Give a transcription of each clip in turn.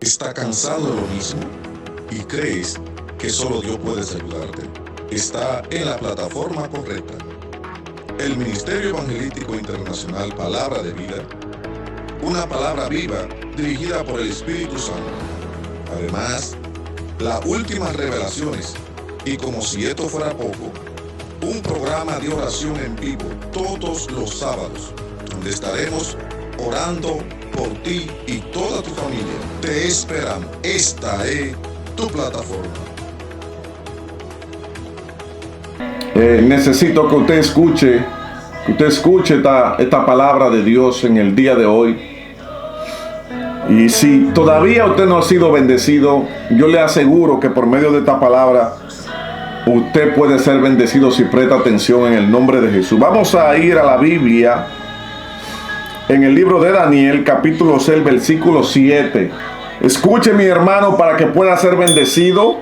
¿Está cansado de lo mismo? ¿Y crees que solo Dios puede ayudarte? Está en la plataforma correcta. El Ministerio Evangelístico Internacional Palabra de Vida, una palabra viva dirigida por el Espíritu Santo. Además, las últimas revelaciones y, como si esto fuera poco, un programa de oración en vivo todos los sábados, donde estaremos orando por ti y toda tu familia. Te esperamos. Esta es tu plataforma. Necesito que usted escuche esta palabra de Dios en el día de hoy. Y si todavía usted no ha sido bendecido, yo le aseguro que por medio de esta palabra usted puede ser bendecido si presta atención en el nombre de Jesús. Vamos a ir a la Biblia en el libro de Daniel, capítulo 6, versículo 7. Escuche, mi hermano, para que pueda ser bendecido.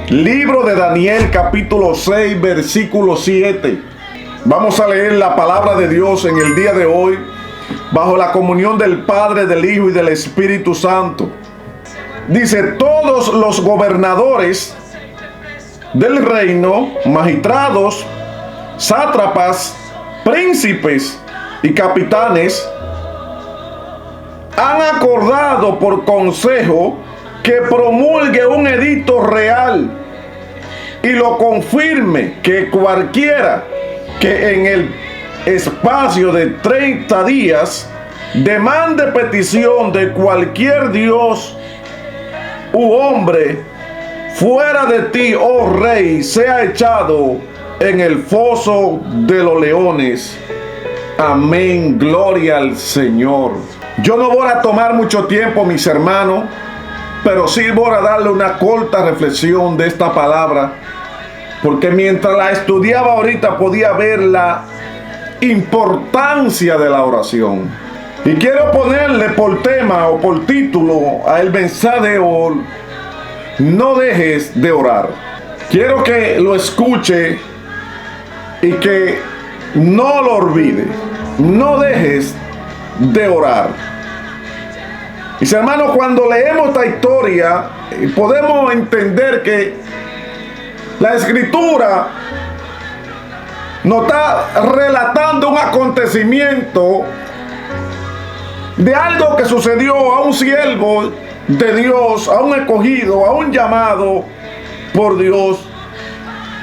Libro de Daniel, capítulo 6, versículo 7. Vamos a leer la palabra de Dios en el día de hoy, bajo la comunión del Padre, del Hijo y del Espíritu Santo. Dice: todos los gobernadores del reino, magistrados, sátrapas, príncipes y capitanes han acordado por consejo que promulgue un edicto real y lo confirme, que cualquiera que en el espacio de 30 días demande petición de cualquier dios u hombre fuera de ti, oh rey, sea echado en el foso de los leones. Amén, gloria al Señor. Yo no voy a tomar mucho tiempo, mis hermanos, pero sí voy a darle una corta reflexión de esta palabra, porque mientras la estudiaba ahorita podía ver la importancia de la oración. Y quiero ponerle por tema o por título a el mensaje de hoy: no dejes de orar. Quiero que lo escuche y que no lo olvide. No dejes de orar. Mis hermanos, cuando leemos esta historia, podemos entender que la Escritura nos está relatando un acontecimiento de algo que sucedió a un siervo de Dios, a un escogido, a un llamado por Dios,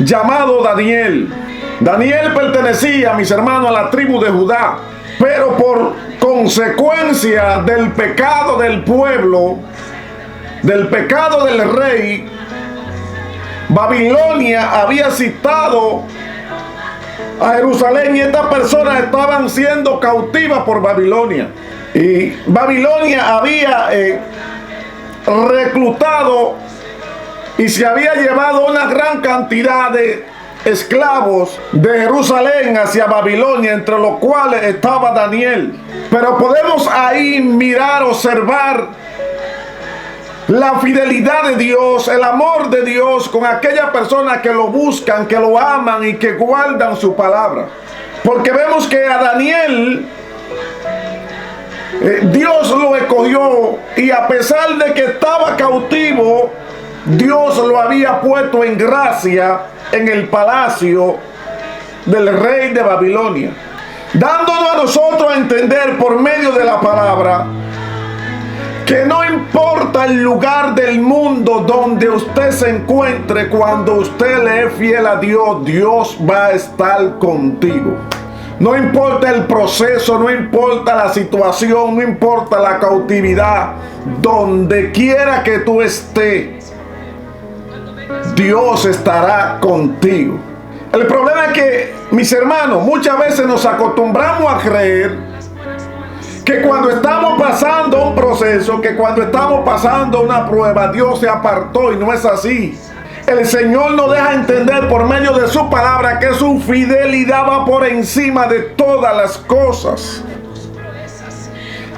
llamado Daniel. Daniel pertenecía, mis hermanos, a la tribu de Judá, pero por consecuencia del pecado del pueblo, del pecado del rey, Babilonia había citado a Jerusalén y estas personas estaban siendo cautivas por Babilonia. Y Babilonia había reclutado y se había llevado una gran cantidad de esclavos de Jerusalén hacia Babilonia, entre los cuales estaba Daniel. Pero podemos ahí mirar, observar la fidelidad de Dios, el amor de Dios con aquellas personas que lo buscan, que lo aman y que guardan su palabra. Porque vemos que a Daniel Dios lo escogió, y a pesar de que estaba cautivo, Dios lo había puesto en gracia en el palacio del rey de Babilonia, dándonos a nosotros a entender por medio de la palabra que no importa el lugar del mundo donde usted se encuentre, cuando usted le es fiel a Dios, Dios va a estar contigo. No importa el proceso, no importa la situación, no importa la cautividad, donde quiera que tú estés, Dios estará contigo. El problema es que, mis hermanos, muchas veces nos acostumbramos a creer que cuando estamos pasando un proceso, que cuando estamos pasando una prueba, Dios se apartó, y no es así. El Señor nos deja entender por medio de su palabra que su fidelidad va por encima de todas las cosas.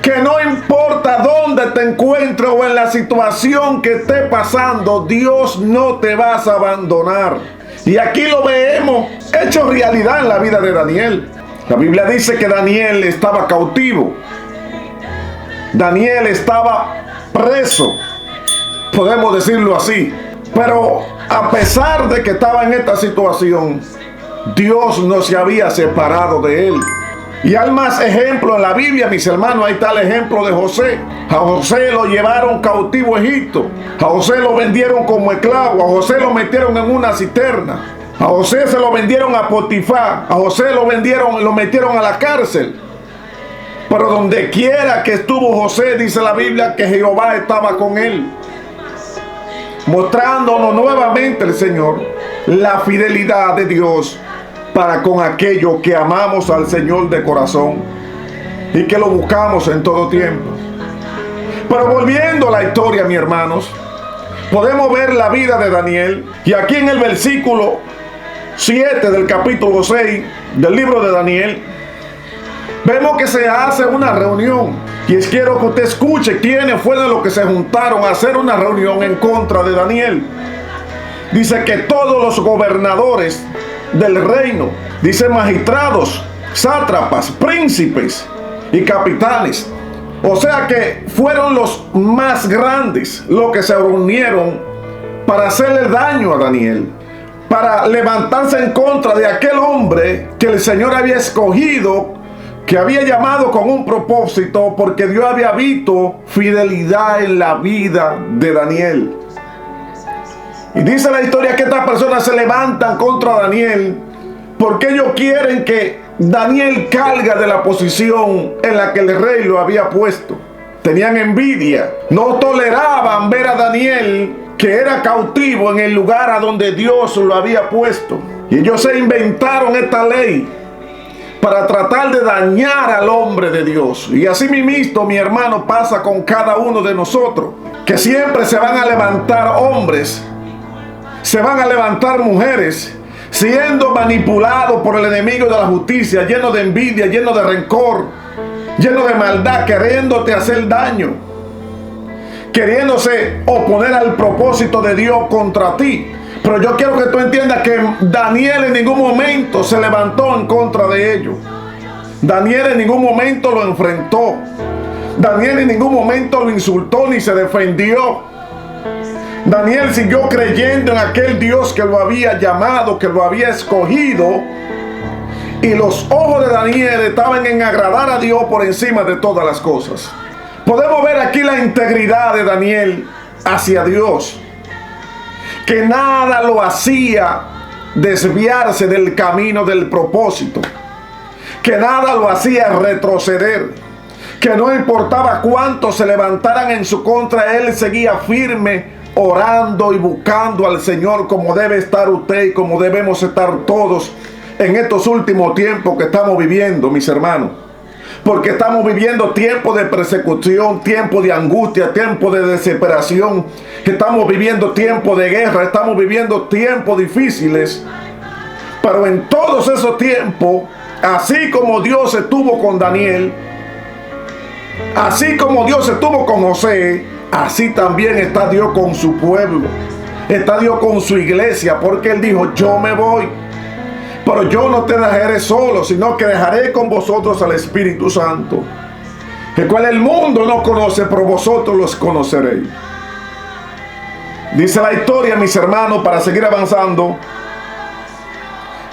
Que no importa dónde te encuentres o en la situación que esté pasando, Dios no te va a abandonar. Y aquí lo vemos hecho realidad en la vida de Daniel. La Biblia dice que Daniel estaba cautivo. Daniel estaba preso, podemos decirlo así. Pero a pesar de que estaba en esta situación, Dios no se había separado de él. Y hay más ejemplos en la Biblia, mis hermanos. Ahí está el ejemplo de José. A José lo llevaron cautivo a Egipto. A José lo vendieron como esclavo. A José lo metieron en una cisterna. A José se lo vendieron a Potifar. A José lo metieron a la cárcel. Pero donde quiera que estuvo José, dice la Biblia que Jehová estaba con él, mostrándonos nuevamente el Señor la fidelidad de Dios para con aquellos que amamos al Señor de corazón y que lo buscamos en todo tiempo. Pero volviendo a la historia, mis hermanos, podemos ver la vida de Daniel. Y aquí en el versículo 7 del capítulo 6 del libro de Daniel, vemos que se hace una reunión. Y quiero que usted escuche quiénes fueron los que se juntaron a hacer una reunión en contra de Daniel. Dice que todos los gobernadores del reino, dice magistrados, sátrapas, príncipes y capitanes. O sea que fueron los más grandes los que se reunieron para hacerle daño a Daniel, para levantarse en contra de aquel hombre que el Señor había escogido, que había llamado con un propósito, porque Dios había visto fidelidad en la vida de Daniel. Y dice la historia que estas personas se levantan contra Daniel porque ellos quieren que Daniel cargue de la posición en la que el rey lo había puesto. Tenían envidia, no toleraban ver a Daniel, que era cautivo en el lugar a donde Dios lo había puesto. Y ellos se inventaron esta ley para tratar de dañar al hombre de Dios. Y así mismo, mi hermano, pasa con cada uno de nosotros, que siempre se van a levantar hombres, se van a levantar mujeres, siendo manipulados por el enemigo de la justicia, lleno de envidia, lleno de rencor, lleno de maldad, queriéndote hacer daño, queriéndose oponer al propósito de Dios contra ti. Pero yo quiero que tú entiendas que Daniel en ningún momento se levantó en contra de ellos. Daniel en ningún momento lo enfrentó. Daniel en ningún momento lo insultó ni se defendió. Daniel siguió creyendo en aquel Dios que lo había llamado, que lo había escogido. Y los ojos de Daniel estaban en agradar a Dios por encima de todas las cosas. Podemos ver aquí la integridad de Daniel hacia Dios, que nada lo hacía desviarse del camino del propósito, que nada lo hacía retroceder, que no importaba cuántos se levantaran en su contra, él seguía firme, orando y buscando al Señor, como debe estar usted y como debemos estar todos en estos últimos tiempos que estamos viviendo, mis hermanos. Porque estamos viviendo tiempos de persecución, tiempos de angustia, tiempos de desesperación. Estamos viviendo tiempos de guerra, estamos viviendo tiempos difíciles. Pero en todos esos tiempos, así como Dios estuvo con Daniel, así como Dios estuvo con José, así también está Dios con su pueblo. Está Dios con su iglesia, porque Él dijo, yo me voy, pero yo no te dejaré solo, sino que dejaré con vosotros al Espíritu Santo, el cual el mundo no conoce, pero vosotros los conoceréis. Dice la historia, mis hermanos, para seguir avanzando,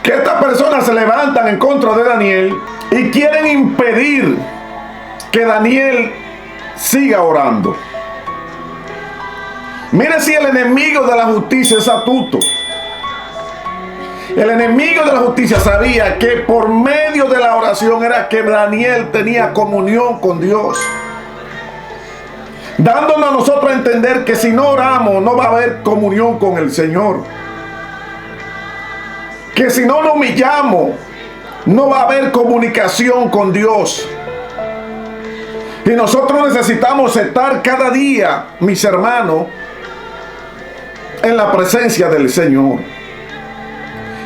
que estas personas se levantan en contra de Daniel y quieren impedir que Daniel siga orando. Mire si el enemigo de la justicia es astuto. El enemigo de la justicia sabía que por medio de la oración era que Daniel tenía comunión con Dios, dándonos a nosotros a entender que si no oramos no va a haber comunión con el Señor, que si no nos humillamos no va a haber comunicación con Dios. Y nosotros necesitamos estar cada día, mis hermanos, en la presencia del Señor.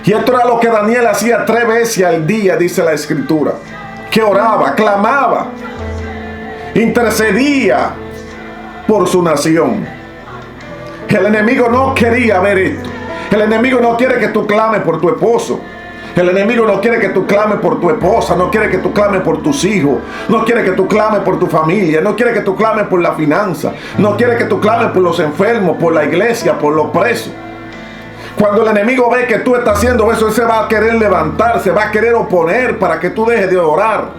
Y esto era lo que Daniel hacía 3 veces al día, dice la Escritura, que oraba, clamaba, intercedía por su nación. El enemigo no quería ver esto. El enemigo no quiere que tú clames por tu esposo. El enemigo no quiere que tú clames por tu esposa, no quiere que tú clames por tus hijos, no quiere que tú clames por tu familia, no quiere que tú clames por la finanza, no quiere que tú clames por los enfermos, por la iglesia, por los presos. Cuando el enemigo ve que tú estás haciendo eso, él se va a querer levantar, se va a querer oponer para que tú dejes de orar.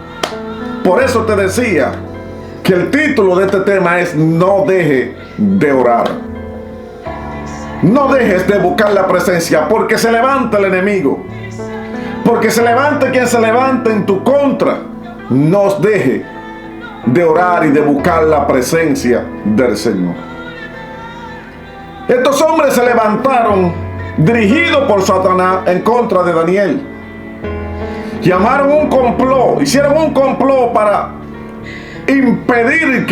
Por eso te decía que el título de este tema es no deje de orar. No dejes de buscar la presencia, porque se levanta el enemigo. Porque se levante quien se levante en tu contra. No deje de orar y de buscar la presencia del Señor. Estos hombres se levantaron dirigidos por Satanás en contra de Daniel. Llamaron un complot, hicieron un complot para impedir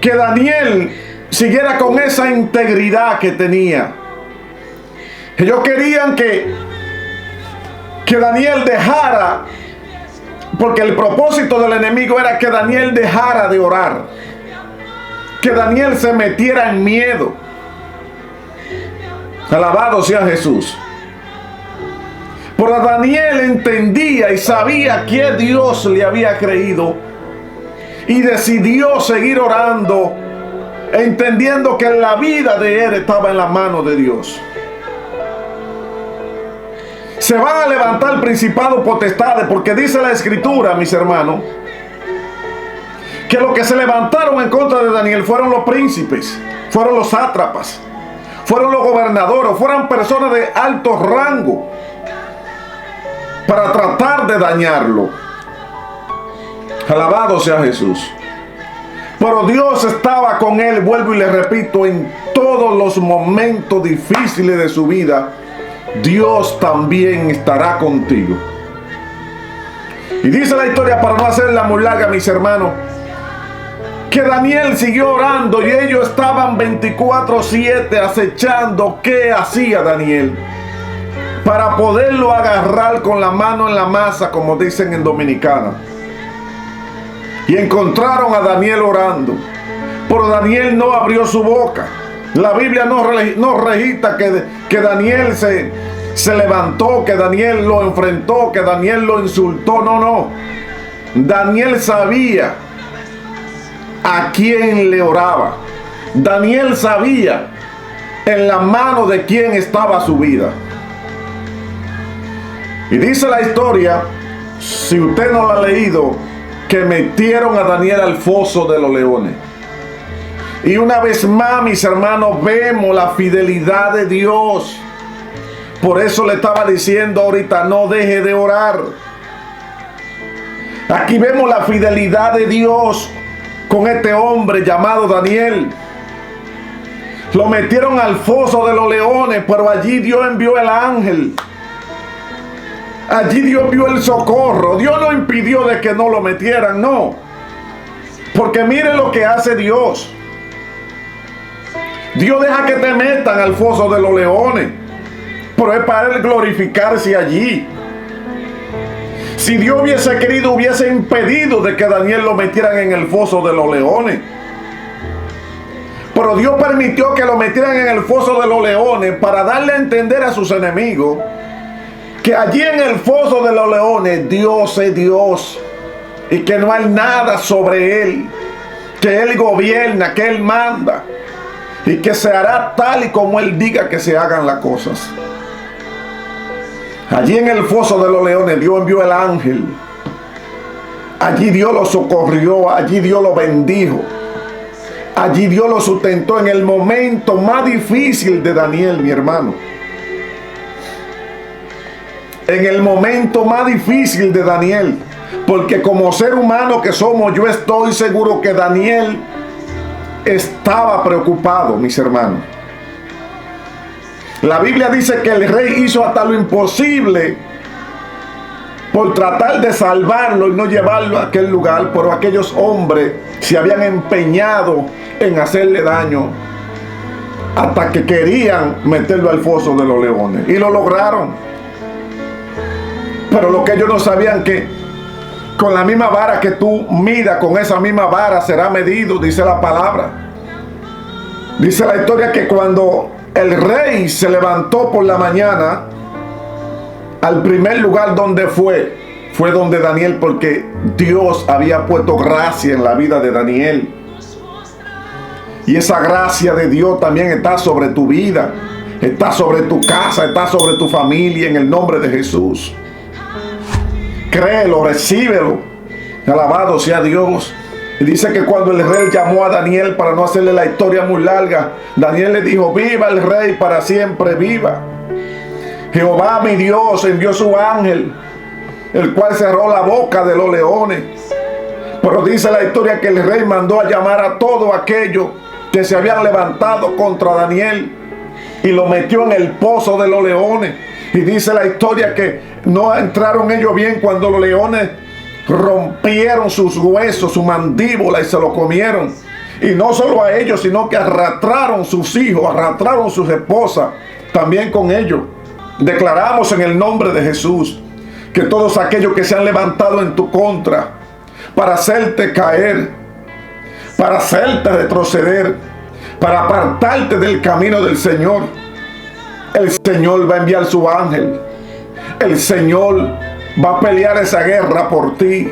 que Daniel siguiera con esa integridad que tenía. Ellos querían que Daniel dejara, porque el propósito del enemigo era que Daniel dejara de orar, que Daniel se metiera en miedo. Alabado sea Jesús. Pero Daniel entendía y sabía que Dios le había creído y decidió seguir orando, entendiendo que la vida de él estaba en la mano de Dios. Se van a levantar principados, potestades, porque dice la Escritura, mis hermanos, que los que se levantaron en contra de Daniel fueron los príncipes, fueron los sátrapas, fueron los gobernadores, fueron personas de alto rango para tratar de dañarlo. Alabado sea Jesús. Pero Dios estaba con él, vuelvo y le repito, en todos los momentos difíciles de su vida. Dios también estará contigo. Y dice la historia, para no hacerla muy larga, mis hermanos, que Daniel siguió orando y ellos estaban 24/7 acechando qué hacía Daniel para poderlo agarrar con la mano en la masa, como dicen en Dominicana. Y encontraron a Daniel orando, pero Daniel no abrió su boca. La Biblia no registra que Daniel se levantó, que Daniel lo enfrentó, que Daniel lo insultó. No. Daniel sabía a quién le oraba. Daniel sabía en la mano de quién estaba su vida. Y dice la historia, si usted no la ha leído, que metieron a Daniel al foso de los leones. Y una vez más, mis hermanos, vemos la fidelidad de Dios. Por eso le estaba diciendo ahorita, no deje de orar. Aquí vemos la fidelidad de Dios con este hombre llamado Daniel. Lo metieron al foso de los leones, pero allí Dios envió el ángel. Allí Dios vio el socorro. Dios no impidió de que no lo metieran, no. Porque mire lo que hace Dios. Dios deja que te metan al foso de los leones, pero es para él glorificarse allí. Si Dios hubiese querido, hubiese impedido de que Daniel lo metieran en el foso de los leones. Pero Dios permitió que lo metieran en el foso de los leones para darle a entender a sus enemigos que allí en el foso de los leones Dios es Dios y que no hay nada sobre él, que él gobierna, que él manda y que se hará tal y como él diga que se hagan las cosas. Allí en el foso de los leones Dios envió el ángel. Allí Dios lo socorrió, allí Dios lo bendijo, allí Dios lo sustentó en el momento más difícil de Daniel, mi hermano. En el momento más difícil de Daniel, porque como ser humano que somos, yo estoy seguro que Daniel estaba preocupado, mis hermanos. La Biblia dice que el rey hizo hasta lo imposible por tratar de salvarlo y no llevarlo a aquel lugar, pero aquellos hombres se habían empeñado en hacerle daño hasta que querían meterlo al foso de los leones, y lo lograron. Pero lo que ellos no sabían, que con la misma vara que tú midas, con esa misma vara será medido, dice la palabra. Dice la historia que cuando el rey se levantó por la mañana, al primer lugar donde fue donde Daniel, porque Dios había puesto gracia en la vida de Daniel. Y esa gracia de Dios también está sobre tu vida, está sobre tu casa, está sobre tu familia, en el nombre de Jesús. Créelo, recíbelo. Alabado sea Dios. Y dice que cuando el rey llamó a Daniel, para no hacerle la historia muy larga, Daniel le dijo: viva el rey, para siempre viva. Jehová mi Dios envió su ángel, el cual cerró la boca de los leones. Pero dice la historia que el rey mandó a llamar a todo aquello que se habían levantado contra Daniel y lo metió en el pozo de los leones. Y dice la historia que no entraron ellos bien cuando los leones rompieron sus huesos, su mandíbula, y se lo comieron. Y no solo a ellos, sino que arrastraron sus hijos, arrastraron sus esposas también con ellos. Declaramos en el nombre de Jesús que todos aquellos que se han levantado en tu contra para hacerte caer, para hacerte retroceder, para apartarte del camino del Señor, el Señor va a enviar su ángel. El Señor va a pelear esa guerra por ti.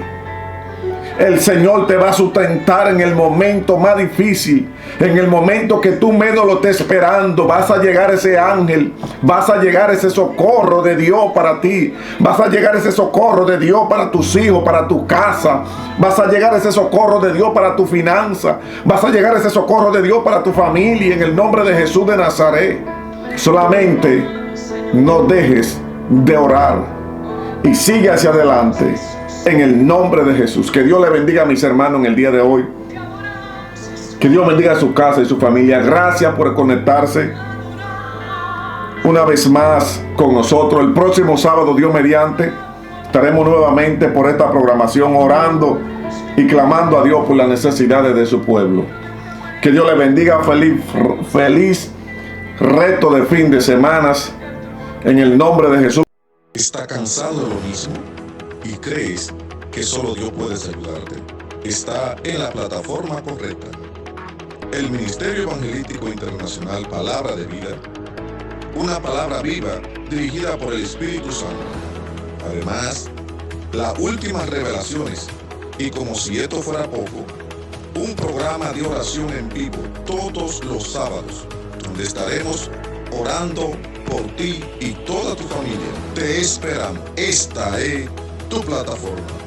El Señor te va a sustentar en el momento más difícil, en el momento que tú menos lo estés esperando. Vas a llegar ese ángel, vas a llegar ese socorro de Dios para ti, vas a llegar ese socorro de Dios para tus hijos, para tu casa, vas a llegar ese socorro de Dios para tu finanza, vas a llegar ese socorro de Dios para tu familia, en el nombre de Jesús de Nazaret. Solamente no dejes de orar y sigue hacia adelante. En el nombre de Jesús. Que Dios le bendiga a mis hermanos en el día de hoy. Que Dios bendiga a su casa y su familia. Gracias por conectarse una vez más con nosotros. El próximo sábado, Dios mediante, estaremos nuevamente por esta programación orando y clamando a Dios por las necesidades de su pueblo. Que Dios le bendiga. Feliz resto de fin de semanas en el nombre de Jesús. ¿Está cansado de lo mismo y crees que solo Dios puede ayudarte? Está en la plataforma correcta. El Ministerio Evangelístico Internacional Palabra de Vida, una palabra viva dirigida por el Espíritu Santo. Además, las últimas revelaciones, y como si esto fuera poco, un programa de oración en vivo todos los sábados, donde estaremos orando por ti y toda tu familia. Te esperamos. Esta es tu plataforma.